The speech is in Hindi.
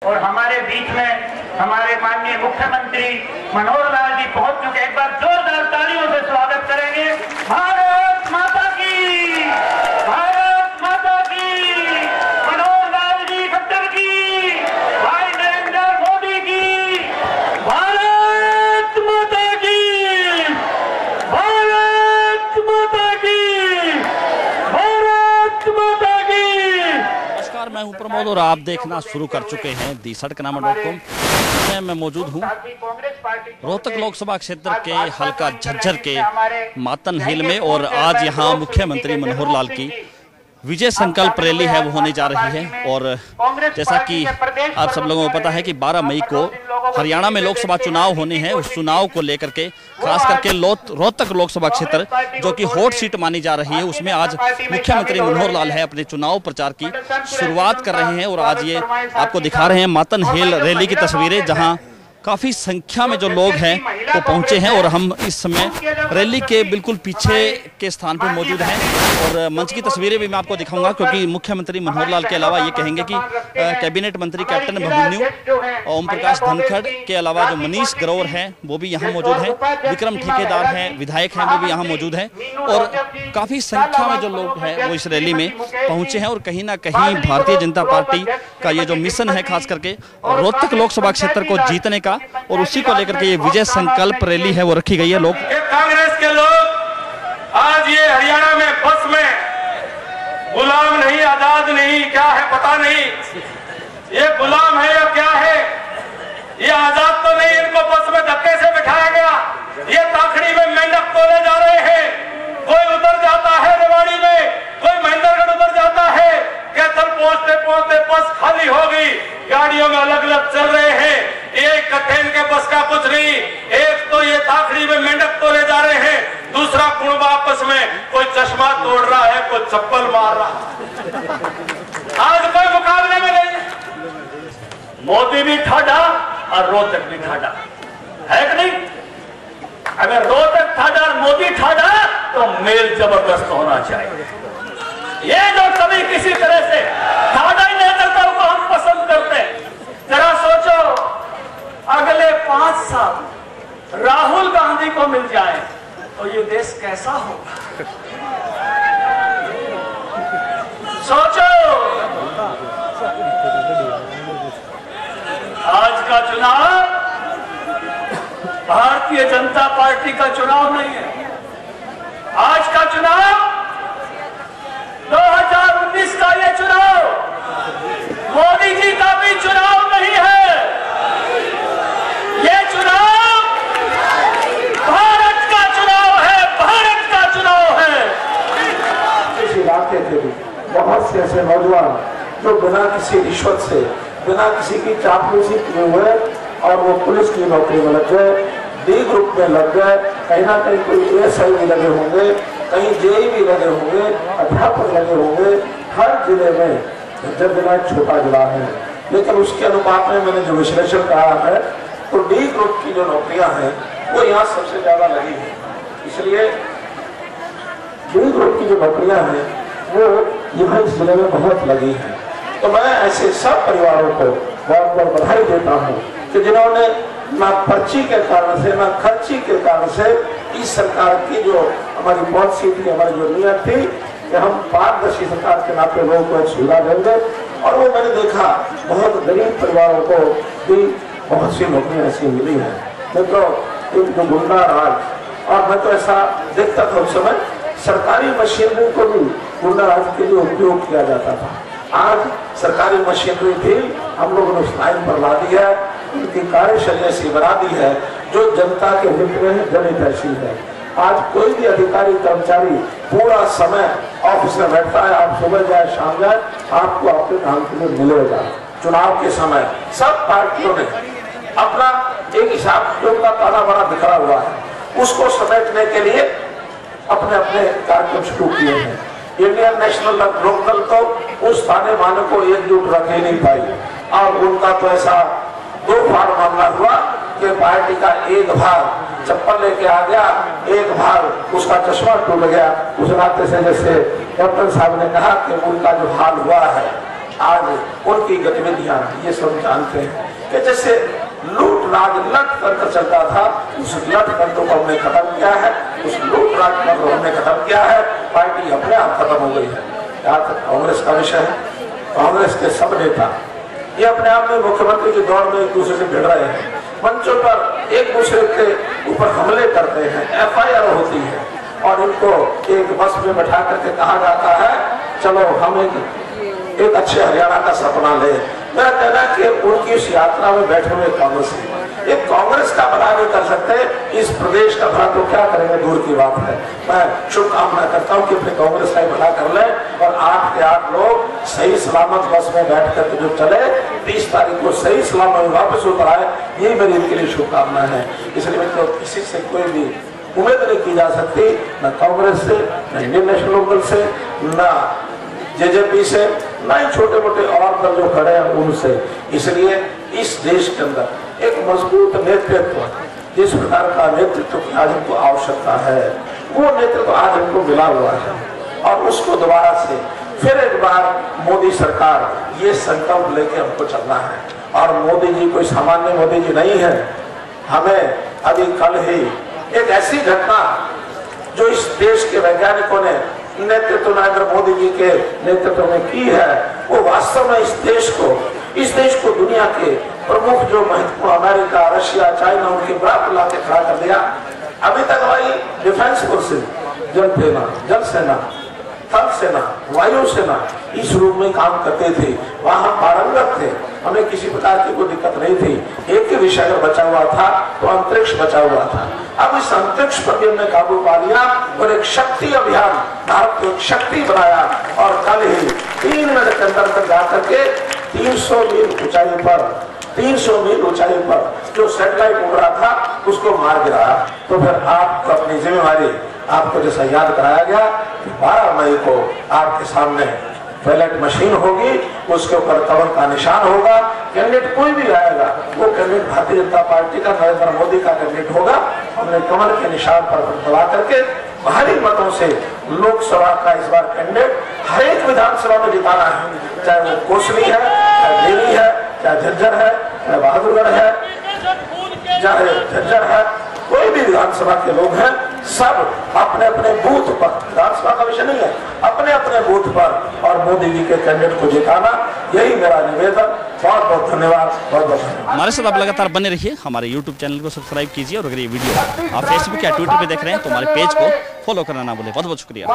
और हमारे बीच में हमारे माननीय मुख्यमंत्री मनोहर लाल जी पहुंच चुके। एक बार जोरदार तालियों से स्वागत करेंगे। भारत माता की, भारत माता की, मनोहर लाल जी खट्टर की, भाई नरेंद्र मोदी की, भारत माता की, भारत माता की, भारत माता की। नमस्कार, मैं हूं प्रमोद और आप देखना शुरू कर चुके हैं दी सड़कनामा.com। मैं मौजूद हूं रोहतक लोकसभा क्षेत्र के हल्का झज्जर के मातन हिल में और आज यहां मुख्यमंत्री मनोहर लाल की विजय संकल्प रैली है वो होने जा रही है। और जैसा कि आप सब लोगों को पता है कि 12 मई को हरियाणा में लोकसभा चुनाव होने हैं। उस चुनाव को लेकर के खास करके रोहतक लोकसभा क्षेत्र जो कि हॉट सीट मानी जा रही है, उसमें आज मुख्यमंत्री मनोहर लाल है अपने चुनाव प्रचार की शुरुआत कर रहे हैं। और आज ये आपको दिखा रहे हैं मातन हिल रैली की तस्वीरें, जहां काफी संख्या में जो लोग हैं वो पहुंचे हैं। और हम इस समय रैली के बिल्कुल पीछे के स्थान पर मौजूद हैं और मंच की तस्वीरें भी मैं आपको दिखाऊंगा, क्योंकि मुख्यमंत्री मनोहर लाल के अलावा ये कहेंगे कि कैबिनेट मंत्री कैप्टन अभिमन्यु, ओम प्रकाश धनखड़ के अलावा जो मनीष ग्रोवर हैं वो भी यहाँ मौजूद हैं, विक्रम ठेकेदार हैं, विधायक हैं, वो भी यहाँ मौजूद हैं। और काफी संख्या में जो लोग हैं वो इस रैली में पहुंचे हैं। और कहीं ना कहीं भारतीय जनता पार्टी का ये जो मिशन है खास करके रोहतक लोकसभा क्षेत्र को जीतने का, और उसी को लेकर के ये विजय संकल्प रैली है वो रखी गई है। लोग कांग्रेस के लोग आज ये हरियाणा में बस में गुलाम नहीं, आजाद नहीं, क्या है पता नहीं, ये गुलाम है या क्या है, ये आजाद तो नहीं, इनको बस में धक्के से बिठाया गया। ये ताखड़ी में मेंढक तोले जा रहे हैं, कोई उतर जाता है रेवाड़ी में, कोई महेंद्रगढ़ उतर जाता है, कैथल पहुंचते पहुंचते बस खाली हो गई, गाड़ियों में अलग अलग चल रहे हैं। एक कथेन के बस का कुछ नहीं, एक तो ये ताखड़ी में मेंढक तोले जा रहे हैं, दूसरा कुणबा आपस में कोई चश्मा तोड़ रहा है, कोई चप्पल मार रहा है। आज कोई मुकाबले में नहीं। मोदी भी ठाडा और रोहतक भी ठाडा है कि नहीं? अगर रोहतक ठाडा और मोदी ठाडा तो मेल जबरदस्त होना चाहिए। ये जो कभी किसी तरह से ठाडा ही नेतृत्व को हम पसंद करते हैं, जरा सोचो अगले 5 साल राहुल गांधी को मिल जाए तो ये देश कैसा होगा? सोचो। आज का चुनाव भारतीय जनता पार्टी का चुनाव नहीं है। आज का चुनाव 2019 का ये चुनाव मोदी जी का भी चुनाव नहीं है। ये चुनाव भारत का चुनाव है, भारत का चुनाव है। इस इलाके के भी बहुत से ऐसे नौजवान जो बिना किसी रिश्वत से, बिना किसी की चापलूसी किए हुए और वो पुलिस की नौकरी में लग गए, डी ग्रुप में लग गए, कहीं ना कहीं कोई एएसआई भी लगे होंगे, कहीं जेई भी लगे होंगे, अध्यापक लगे होंगे। हर जिले में झज्जर जिला एक छोटा जिला है, लेकिन उसके अनुपात में मैंने जो विश्लेषण कहा है तो डी ग्रुप की जो नौकरियां हैं वो यहाँ सबसे ज्यादा लगी है। इसलिए डी ग्रुप की जो नौकरियां हैं वो यहाँ इस जिले में बहुत लगी है। तो मैं ऐसे सब परिवारों को बहुत बहुत बधाई देता हूँ कि जिन्होंने ना पर्ची के कारण से, ना खर्ची के कारण से इस सरकार की जो हमारी पॉलिसी थी, हमारी जो नीयत थी कि हम पारदर्शी सरकार के नाते लोगों को एक सुविधा देंगे, और वो मैंने देखा बहुत गरीब परिवारों को भी बहुत सी नौकरियां ऐसी मिली हैं। देखो एक जो गुंडा राज, और मैं तो ऐसा देखता था उस समय सरकारी मशीनरी को भी गुंडा राज के लिए उपयोग किया जाता था। आज सरकारी मशीनरी भी हम लोगों ने उस लाइन पर ला दी है, उनकी कार्यशैली ऐसी बना दी है जो जनता के हित में जनित ऐसी है। आज कोई भी अधिकारी कर्मचारी पूरा समय ऑफिस में बैठता है, आप सुबह जाए शाम जाए आपको आपके काम के लिए मिलेगा। चुनाव के समय सब पार्टियों ने अपना एक हिसाब जो का ताना बाना बिखरा हुआ है, उसको समेटने के लिए अपने अपने कार्यक्रम शुरू किए हैं। इंडियन नेशनल लोकदल तो उस ताने बाने को एकजुट रख ही नहीं पाई, और उनका तो ऐसा दो फाड़ मामला हुआ कि पार्टी का एक भाग चप्पल लेके आ गया, एक भाग उसका चश्मा टूट गया। उस नाते से जैसे कैप्टन साहब ने कहा कि उनका जो हाल हुआ है आज उनकी गतिविधियां ये सब जानते हैं कि जैसे लूट राज लट तंत्र चलता था, उस लट तंत्र को हमने खत्म किया है, उस लूट राज तंत्र को हमने खत्म किया है। पार्टी अपने आप खत्म हो गई है। यहाँ तक कांग्रेस का विषय है, कांग्रेस के सब नेता ये अपने आप में मुख्यमंत्री की दौड़ में एक दूसरे से भिड़ रहे हैं, मंचों पर एक दूसरे के ऊपर हमले करते हैं, FIR होती है और इनको एक बस में बैठा करके कहा जाता है चलो हम एक अच्छे हरियाणा का सपना ले। मेरा कहना है कि उनकी इस यात्रा में बैठे हुए कांग्रेस एक कांग्रेस का भला नहीं कर सकते, इस प्रदेश का भला तो क्या करेंगे, दूर की बात है। मैं शुभकामना करता हूँ कि अपने कांग्रेस का भला कर ले और 8 के 8 लोग सही सलामत बस में बैठ कर जो चले 30 तारीख को सही सलामत वापस उतर आए, यही मेरी इनके लिए शुभकामना है। इसलिए मैं तो किसी से कोई भी उम्मीद नहीं की जा सकती, न कांग्रेस से, न इंडियन नेशनल लोकदल से, न JJP से, न ही छोटे मोटे और दल जो खड़े हैं उनसे। इसलिए इस देश के अंदर एक मजबूत नेतृत्व, जिस प्रकार का नेतृत्व की आज हमको आवश्यकता है, वो नेतृत्व आज हमको मिला हुआ है और उसको दोबारा से फिर एक बार मोदी सरकार ये संकल्प लेके हमको चलना है। और मोदी जी कोई सामान्य मोदी जी नहीं है। हमें अभी कल ही एक ऐसी घटना जो इस देश के वैज्ञानिकों ने नेतृत्व नरेंद्र मोदी जी के नेतृत्व में की है, वो वास्तव में इस देश को दुनिया के प्रमुख जो महत्वपूर्ण अमेरिका, रशिया, चाइना उनके बराबर ला के खड़ा कर दिया। अभी तक हमारी डिफेंस फोर्सेज, जल सेना, थल सेना, वायु सेना इस रूप में काम करते थे, वहां पारंगत थे, हमें किसी प्रकार की कोई दिक्कत नहीं थी। एक ही विषय अगर बचा हुआ था तो अंतरिक्ष बचा हुआ था। अब इस अंतरिक्ष पर भी हमने काबू पा लिया और एक शक्ति अभियान, भारत को एक शक्ति बनाया और कल ही 3 मिनट के अंदर जाकर के 300 मील ऊंचाई पर जो सैटेलाइट उड़ रहा था उसको मार गिराया। तो फिर आपको अपनी जिम्मेवारी, आपको जैसा याद कराया गया कि 12 मई को आपके सामने बैलेट मशीन होगी, उसके ऊपर कमल का निशान होगा। कैंडिडेट कोई भी आएगा वो कैंडिडेट भारतीय जनता पार्टी का, नरेंद्र मोदी का कैंडिडेट होगा। हमने कमल के निशान पर दबा करके भारी मतों से लोकसभा का इस बार कैंडिडेट हर एक विधानसभा में जिताना है, चाहे वो कोसली है, चाहे देवी है, चाहे झज्जर है, चाहे बहादुरगढ़ है, चाहे झज्जर है, कोई भी विधानसभा के लोग हैं, सब अपने अपने बूथ पर, विधानसभा का विषय नहीं है, अपने अपने बूथ पर और मोदी जी के कैंडिडेट को जिताना, यही मेरा निवेदन। बहुत बहुत धन्यवाद, बहुत बहुत धन्यवाद। हमारे साथ आप लगातार बने रहिए, हमारे YouTube चैनल को सब्सक्राइब कीजिए और अगर ये वीडियो आप Facebook या ट्विटर पे देख रहे हैं तो हमारे पेज को फॉलो करना ना भूलें। बहुत बहुत शुक्रिया।